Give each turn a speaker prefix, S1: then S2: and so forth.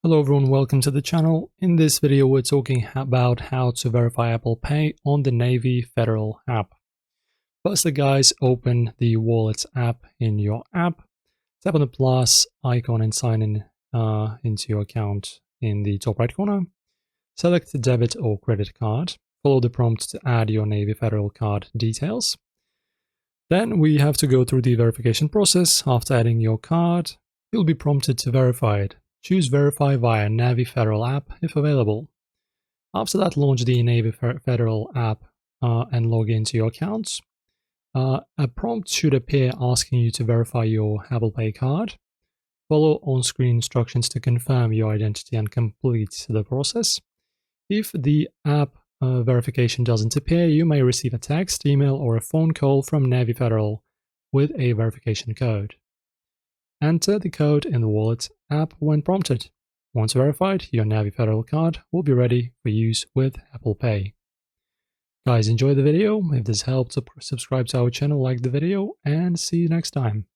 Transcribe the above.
S1: Hello everyone, welcome to the channel. In this video we're talking about how to verify Apple Pay on the Navy Federal app. Firstly guys, open the Wallets app in your app, tap on the plus icon and sign in into your account in the top right corner. Select the debit or credit card, follow the prompt to add your Navy Federal card details. Then we have to go through the verification process. After adding your card, you'll be prompted to verify it. Choose Verify via Navy Federal app if available. After that, launch the Navy Federal app and log into your accounts. A prompt should appear asking you to verify your Apple Pay card. Follow on-screen instructions to confirm your identity and complete the process. If the app verification doesn't appear, you may receive a text, email, or a phone call from Navy Federal with a verification code. Enter the code in the Wallet app when prompted. Once verified, your Navy Federal card will be ready for use with Apple Pay. Guys, enjoy the video. If this helped, subscribe to our channel, like the video, and see you next time.